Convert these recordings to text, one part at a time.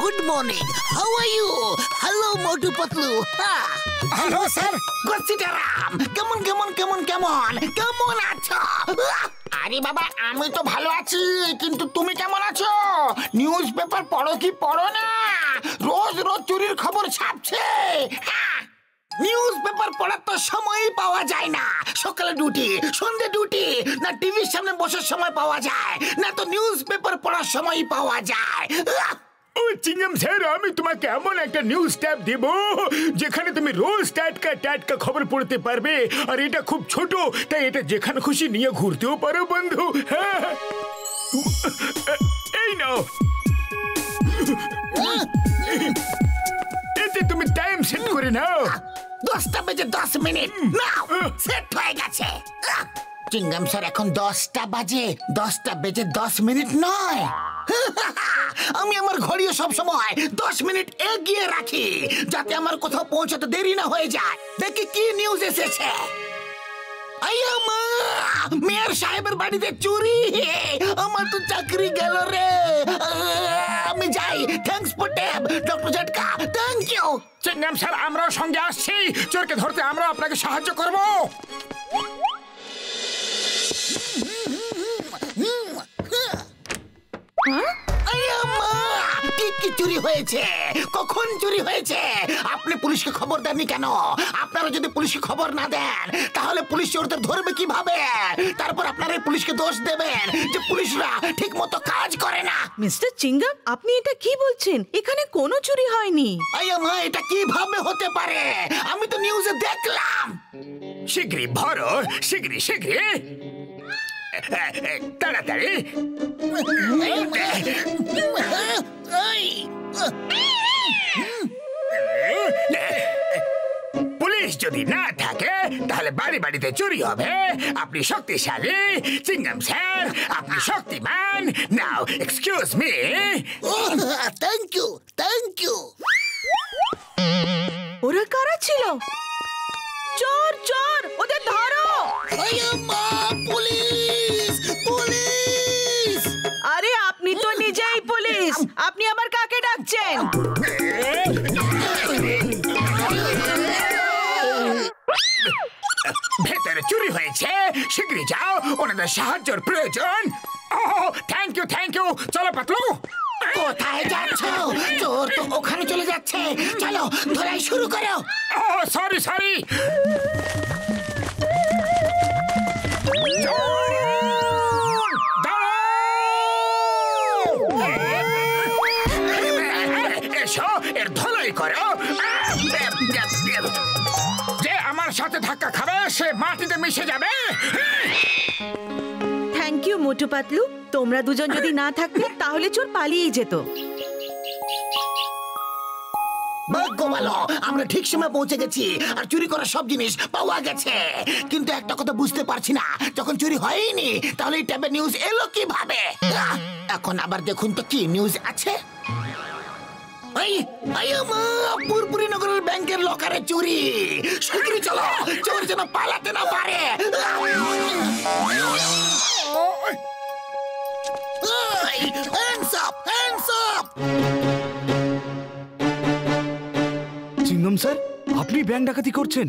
Good morning. How are you? Hello Motu Patlu. Hello sir. Ghasiteram, কেমন কেমন কেমন কেমন কেমন আছো? আরে বাবা, আমি তো ভালো আছি, কিন্তু তুমি কেমন আছো? নিউজ পেপার পড়ো কি পড়ো না? রোজ রোজ চুরির খবর ছাপছে। নিউজ পেপার পড়ার তো সময়ই পাওয়া যায় না। সকালে ডিউটি, সন্ধ্যে ডিউটি, না টিভির সামনে বসার সময় পাওয়া যায়, না তো নিউজ পেপার পড়ার সময়ই পাওয়া যায়। ও চিংগাম স্যার, আমি তোমাকে এমন একটা নিউজ ট্যাব দেব যেখানে তুমি রোজ টাটকা টাটকা খবর পড়তে পারবে। আর এটা খুব ছোট, তাই এটা যেখানে খুশি নিয়ে ঘুরতেও পারো বন্ধু। হ্যাঁ, এই নাও। এতে তুমি টাইম সেট করে নাও। 10টা বেজে 10 মিনিট নাও, সেট হয়ে গেছে। চিংগাম স্যার, এখন 10টা বাজে, 10টা বেজে 10 মিনিট নয়। আমি আমার ঘড়িও সব সময় 10 মিনিট এগিয়ে রাখি, যাতে আমার কোথাও পৌঁছাতে দেরি না হয়ে যায়। দেখি কি নিউজ এসেছে। মেয়র সাহেবের বাড়িতে চুরি, আমার তো চাকরি গেল রে। আমি যাই। Thanks for tab doctor Jhatka, thank you. Chingum sir, আমরাও সঙ্গে আসছি। চোরকে ধরতে আমরা আপনাকে সাহায্য করব। কি চুরি হয়েছে? কখন চুরি হয়েছে? আপনি পুলিশকে খবর দেননি কেন? আপনারা যদি পুলিশকে খবর না দেন, তাহলে পুলিশ চোরদের ধরবে কিভাবে? তারপর আপনারা পুলিশকে দোষ দেবেন যে পুলিশরা ঠিক মতো কাজ করে না। মিস্টার চিংগাম, আপনি এটা কি বলছেন? এখানে কোনো চুরি হয়নি। মা, এটা কিভাবে হতে পারে? আমি তো নিউজে দেখলাম। শীঘ্রই ভরো, শীঘ্রই শীঘ্রই, তাড়াতাড়ি। পুলিশ যদি না থাকে তাহলে বাড়ি বাড়িতে চুরি হবে। আপনি শক্তিশালী চিংগাম স্যার, আপনি Shaktimaan. Now excuse me. Thank you, thank you. ওরা কারা ছিল? চোর চোর, ওদের ধরো। Police, police. আরে আপনি তো নিজেই পুলিশ, আপনি আবার কাকে ডাকছেন? ভেতরে চুরি হয়েছে, শীঘ্রই যাও, ওনাদের সাহায্যের প্রয়োজন। Thank you, thank you. চলো পাতলু। কোথায় যাচ্ছ? চোর তো ওখানে চলে যাচ্ছে। চলো, ধরাই শুরু করো। Sorry sorry. এসো, এর ধলাই করো। যে আমার সাথে ধাক্কা খাবে সে মাটিতে মিশে যাবে। থ্যাংক ইউ মোটু পাতলু, তোমরা দুজন যদি না থাকতে তাহলে চোর পালিয়েই যেত। ভাগ্য ভালো, আমরা ঠিক সময় পৌঁছে গেছি আর চুরি করা সব জিনিস পাওয়া গেছে। কিন্তু একটা কথা বুঝতে পারছি না, যখন চুরি হয়নি তাহলে এই ট্যাবে নিউজ এলো কিভাবে? এখন আবার দেখুন তো কি নিউজ আছে। পুরপুরি নগরের ব্যাংকের লকারে চুরি। শীঘ্রই চলো, চোর যেন পালাতে না পারে। Hands up, hands up. Chingum sir, আপনি ব্যাংক ডাকাতি করছেন?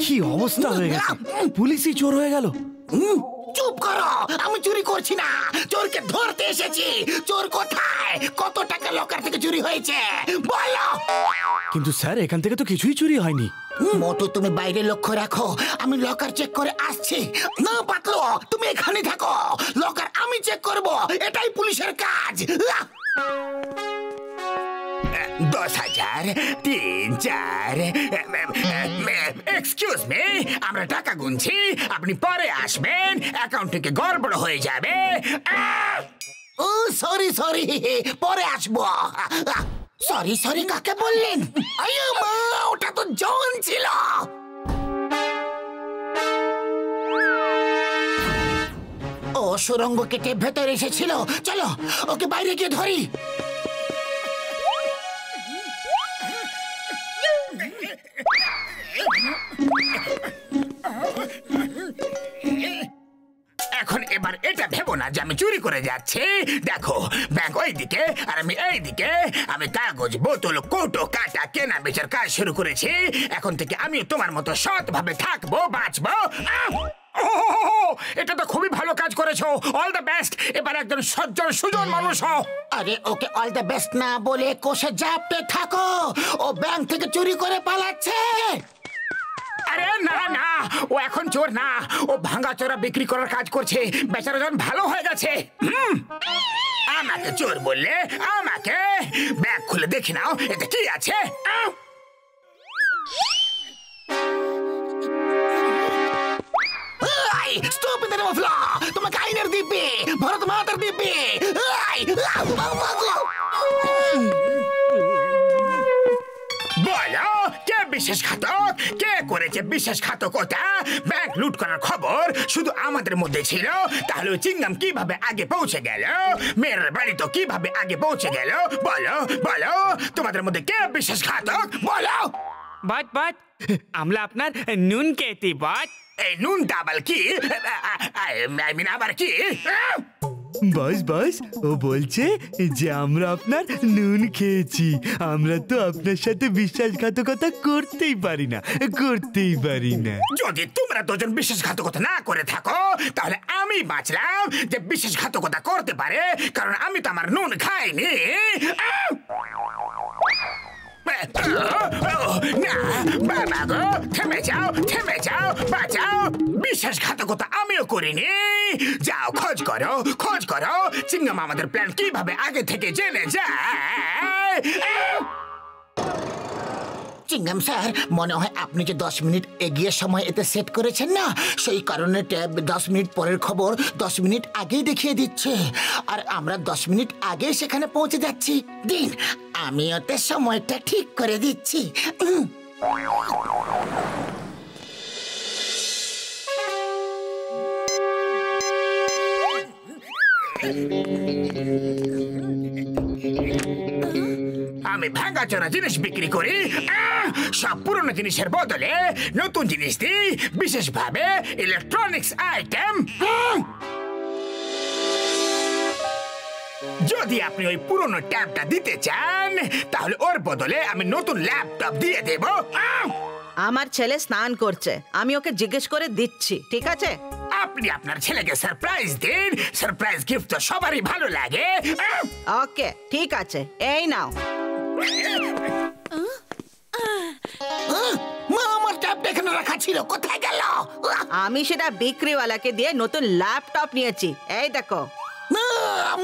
কি অবস্থা হয়ে গেছে, পুলিশই চোর হয়ে গেল। চুপ করো, আমি চুরি করছি না, চোরকে ধরতে এসেছি। চোর কোথায়? কত টাকা লকার থেকে চুরি হয়েছে বলো। কিন্তু স্যার, এখান থেকে তো কিছুই চুরি হয়নি। মোটু, তুমি বাইরে লক্ষ্য রাখো, আমি লকার চেক করে আসছি। না পাতলু, তুমি এখানে থাকো, লকার আমি চেক করব, এটাই পুলিশের কাজ। 10,000, 3, 4। এক্সকিউজ মি, আমরা টাকা গুনছি, আপনি পরে আসবেন, অ্যাকাউন্ট থেকে গড়বড় হয়ে যাবে। ও সরি সরি, পরে আসবো। সরি সরি কাকে বললেন? মা, ওটা তো জন ছিল। ও সুরঙ্গ কেটে ভেতরে এসেছিল। চলো, ওকে বাইরে গিয়ে ধরি। এখন এবার এটা ভেবো না যে আমি চুরি করে যাচ্ছি। দেখো ব্যাংক ওইদিকে আর আমি এইদিকে। আমি কাগজ বোতল কৌটো কাটা কেনা বেচার কাজ শুরু করেছি। এখন থেকে আমিও তোমার মতো সৎভাবে থাকবো, বাঁচবো। এটা তো খুবই ভালো কাজ করেছো। All the best. এবার একজন সজ্জন সুজন মানুষ হও। আরে ওকে অল দ্য বেস্ট না বলে কোষে জাপতে থাকো। ও ব্যাংক থেকে চুরি করে পালাচ্ছে। আরে না না, ও এখন চোর না, ও ভাঙাচোরা বিক্রি করার কাজ করছে। বেচারা জন ভালো হয়ে গেছে। আমাকে চোর বললে? আমাকে? ব্যাগ খুলে দেখি নাও এতে কি আছে। Stupid name of law! তোমাকে আইনের দিব্যে, ভারত মাতার দিব্যে। বলো কে বিশ্বাসঘাতক? কে করেছে বিশ্বাসঘাতকতা? ব্যাংক লুট করার খবর শুধু আমাদের মধ্যে ছিল, তাহলে চিংগাম কিভাবে আগে পৌঁছে গেল? মেয়ের বাড়ি তো কিভাবে আগে পৌঁছে গেল? বলো বলো, তোমাদের মধ্যে কে বিশ্বাসঘাতক? বলো। বাট আমরা আপনার নুন খেতে বাট। এই নুনটা আবার কি? আবার কি? বস ও বলছে যে আমরা আপনার নুন খেয়েছি। আমরা তো আপনার সাথে বিশ্বাসঘাতকতা করতেই পারি না। যদি তোমরা দুজন বিশ্বাসঘাতকতা না করে থাকো তাহলে আমি বাঁচলাম যে বিশ্বাসঘাতকতা করতে পারে, কারণ আমি তো আমার নুন খাইনি। বাবা গো, থেমে যাও, বাঁচাও। বিশ্বাসঘাতকতা আমিও করিনি। যাও খোঁজ করো চিংগাম আমাদের প্ল্যান কিভাবে আগে থেকে জেনে যায়। চিংগাম স্যার, মনে হয় আপনি যে 10 মিনিট এগিয়ে সময় এতে সেট করেছেন না, সেই কারণে ট্যাব 10 মিনিট পরের খবর 10 মিনিট আগেই দেখিয়ে দিচ্ছে। আর আমরা 10 মিনিট আগে সেখানে পৌঁছে যাচ্ছি। দিন, আমি ওতে সময়টা ঠিক করে দিচ্ছি। আমি ভাঙাচোরা জিনিস বিক্রি করি। সব পুরনো জিনিসের বদলে নতুন জিনিস দিই, বিশেষভাবে ইলেকট্রনিক্স আইটেম। যদি আপনি ওই পুরনো ট্যাবটা দিতে চান তাহলে ওর বদলে আমি নতুন ল্যাপটপ দিয়ে দেব। আমার ছেলে স্নান করছে, আমি ওকে জিজ্ঞেস করে দিচ্ছি, ঠিক আছে? আপনি আপনার ছেলেকে সারপ্রাইজ দিন। সারপ্রাইজ গিফট তো সবারই ভালো লাগে। ওকে, ঠিক আছে, এই নাও। মা, আমার ট্যাবটা এখানে রাখা ছিল, কোথায় গেল? আমি সেটা বিক্রিওয়ালাকে দিয়ে নতুন ল্যাপটপ নিয়েছি, এই দেখো।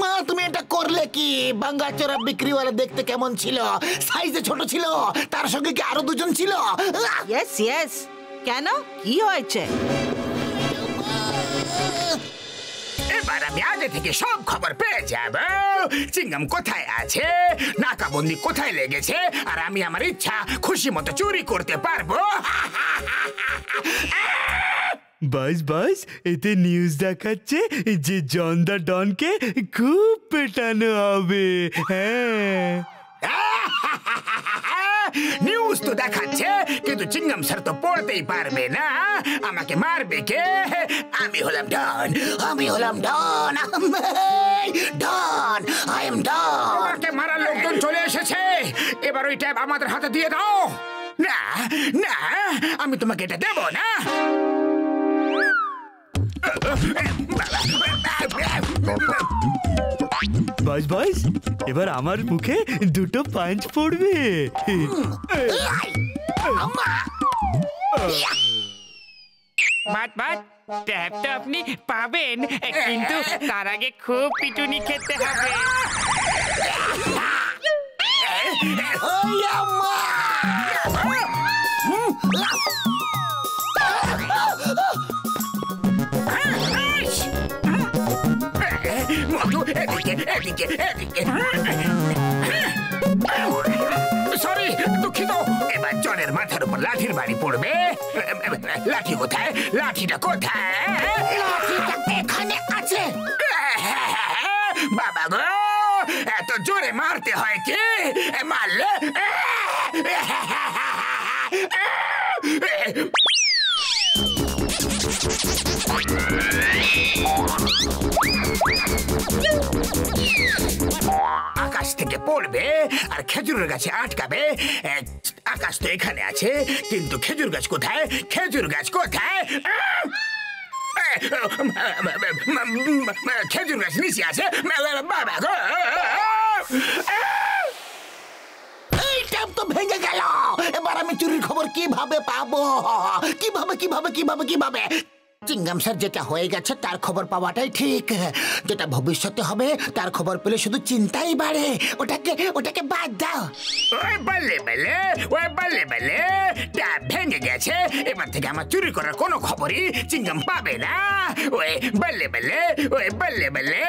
মা, তুমি এটা করলে কি? ভাঙাচোরা বিক্রিওয়ালা দেখতে কেমন ছিল? সাইজে ছোট ছিল, তার সঙ্গে কি আরো দুজন ছিল? ইয়েস। কেন, কি হয়েছে? এবার আমি আগে থেকে সব খবর পেয়ে যাব। চিংগাম কোথায় আছে, নাকাবন্দি কোথায় লেগেছে, আর আমি আমার ইচ্ছা খুশি মতো চুরি করতে পারবো। বাস এতে নিউজ দেখাচ্ছে যে জন দা ডনকে খুব পেটানো হবে। হ্যাঁ, নিউজ তো দেখাচ্ছে, কিন্তু চিংগাম স্যার তো পড়তেই পারবে না। আমাকে মারবে কে? আমি হলাম ডন। আই এম ডন। আমাকে মারার লোকজন চলে এসেছে। এবার ওই ট্যাব আমাদের হাতে দিয়ে দাও। না, আমি তোমাকে এটা দেব না। বাস এবার আমার মুখে দুটো পাঞ্চ পড়বে। বাট ট্যাবটা আপনি পাবেন, কিন্তু তার আগে খুব পিটুনি খেতে হবে। এদিকে। সরি, দুঃখিত। এবার জনের মাথার উপর লাঠির বাড়ি পড়বে। লাঠি কোথায়? লাঠিটা এখানে আছে। বাবা গো, এত জোরে মারতে হয় কি? মারলে আকাশ থেকে পড়বে আর খেজুরের গাছে আটকাবে। আকাশ তো এখানে আছে, কিন্তু খেজুর গাছ কোথায়? খেজুর গাছ কোথায়? খেজুর গাছ নিচে আছে। এই ট্যাপ তো ভেঙে গেল। এবার আমি চুরির খবর কিভাবে পাবো? কিভাবে কিভাবে কিভাবে কিভাবে? চিঙ্গাম স্যার, যেটা হয়ে গেছে তার খবর পাওয়াটাই ঠিক। যেটা ভবিষ্যতে হবে তার খবর পেলে শুধু চিন্তাই বাড়ে। ওটাকে বাদ দাও। ওই বললে বলে, ওই বললে বলে ট্যাপ ভেঙে গেছে। এবার থেকে আমার চুরি করার কোনো খবরই চিঙ্গাম পাবে না। ওই বললে বলে, ওই বললে বলে।